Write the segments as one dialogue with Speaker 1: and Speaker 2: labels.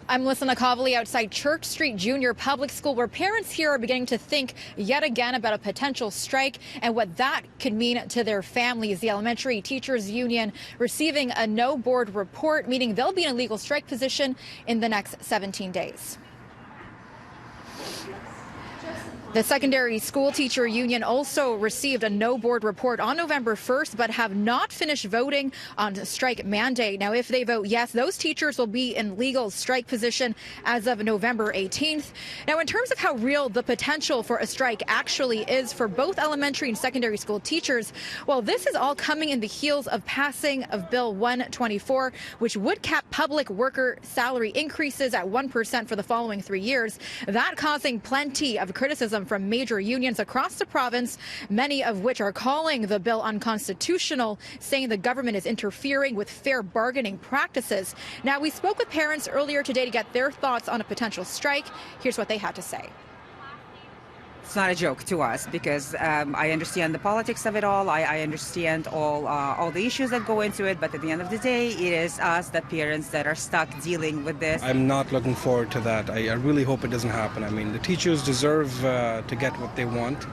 Speaker 1: I'm Nakhavoly outside Church Street Junior Public School, where parents here are beginning to think yet again about a potential strike and what that could mean to their families. The Elementary Teachers Union receiving a no board report, meaning they'll be in a legal strike position in the next 17 days. The Secondary School Teacher Union also received a no board report on November 1st, but have not finished voting on the strike mandate. Now, if they vote yes, those teachers will be in legal strike position as of November 18th. Now, in terms of how real the potential for a strike actually is for both elementary and secondary school teachers, well, this is all coming in the heels of passing of Bill 124, which would cap public worker salary increases at 1% for the following 3 years. That causing plenty of criticism from major unions across the province, many of which are calling the bill unconstitutional, saying the government is interfering with fair bargaining practices. Now, we spoke with parents earlier today to get their thoughts on a potential strike. Here's what they had to say.
Speaker 2: It's not a joke to us because I understand the politics of it all. I understand all the issues that go into it. But at the end of the day, it is us, the parents, that are stuck dealing with this.
Speaker 3: I'm not looking forward to that. I really hope it doesn't happen. I mean, the teachers deserve to get what they want.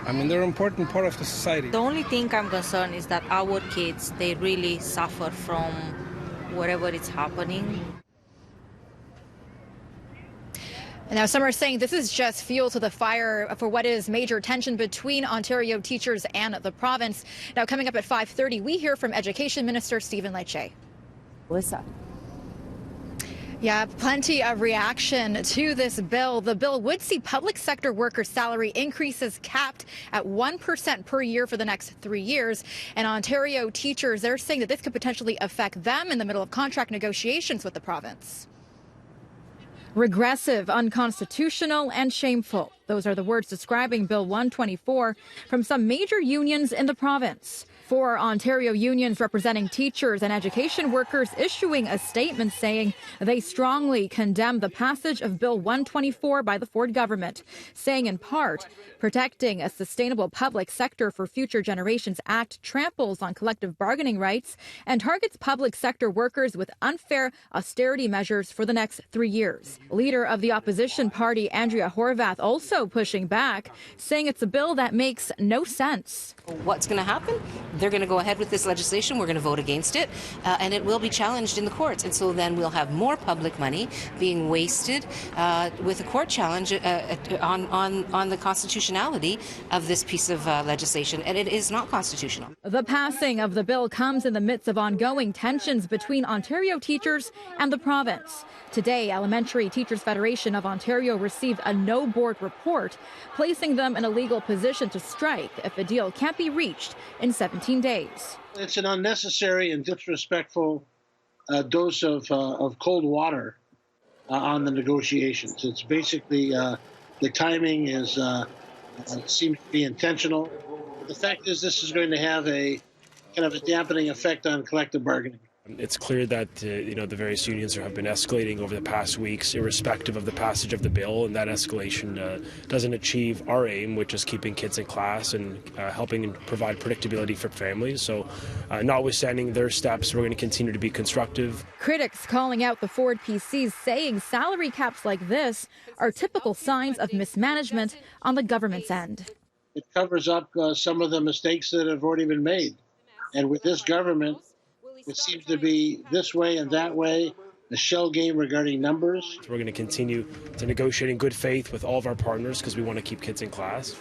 Speaker 3: I mean, they're an important part of the society.
Speaker 4: The only thing I'm concerned is that our kids, they really suffer from whatever is happening.
Speaker 1: Now, some are saying this is just fuel to the fire for what is major tension between Ontario teachers and the province. Now, coming up at 5:30, we hear from Education Minister Stephen Lecce.
Speaker 5: Alyssa.
Speaker 1: Yeah, plenty of reaction to this bill. The bill would see public sector workers' salary increases capped at 1% per year for the next 3 years. And Ontario teachers, they're saying that this could potentially affect them in the middle of contract negotiations with the province. Regressive, unconstitutional, and shameful. Those are the words describing Bill 124 from some major unions in the province. 4 Ontario unions representing teachers and education workers issuing a statement saying they strongly condemn the passage of Bill 124 by the Ford government, saying in part, protecting a sustainable public sector for future generations act tramples on collective bargaining rights and targets public sector workers with unfair austerity measures for the next 3 years. Leader of the opposition party, Andrea Horvath, also pushing back, saying it's a bill that makes no sense.
Speaker 6: What's going to happen? They're going to go ahead with this legislation. We're going to vote against it, and it will be challenged in the courts. And so then we'll have more public money being wasted with a court challenge on the constitutionality of this piece of legislation, and it is not constitutional.
Speaker 1: The passing of the bill comes in the midst of ongoing tensions between Ontario teachers and the province. Today, Elementary Teachers Federation of Ontario received a no board report, placing them in a legal position to strike if a deal can't be reached in 17 days.
Speaker 7: It's an unnecessary and disrespectful dose of cold water on the negotiations. It's basically the timing is seems to be intentional. The fact is, this is going to have a kind of a dampening effect on collective bargaining.
Speaker 8: It's clear that the various unions have been escalating over the past weeks, irrespective of the passage of the bill, and that escalation doesn't achieve our aim, which is keeping kids in class and helping provide predictability for families. So, notwithstanding their steps, we're going to continue to be constructive.
Speaker 1: Critics calling out the Ford PCs, saying salary caps like this are typical signs of mismanagement on the government's end.
Speaker 7: It covers up some of the mistakes that have already been made, and with this government, it seems to be this way and that way, a shell game regarding numbers.
Speaker 8: We're going to continue to negotiate in good faith with all of our partners because we want to keep kids in class.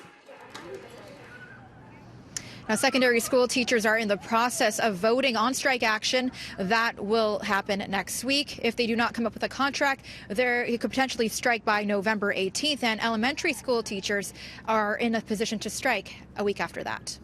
Speaker 1: Now, secondary school teachers are in the process of voting on strike action. That will happen next week. If they do not come up with a contract, they could potentially strike by November 18th, and elementary school teachers are in a position to strike a week after that.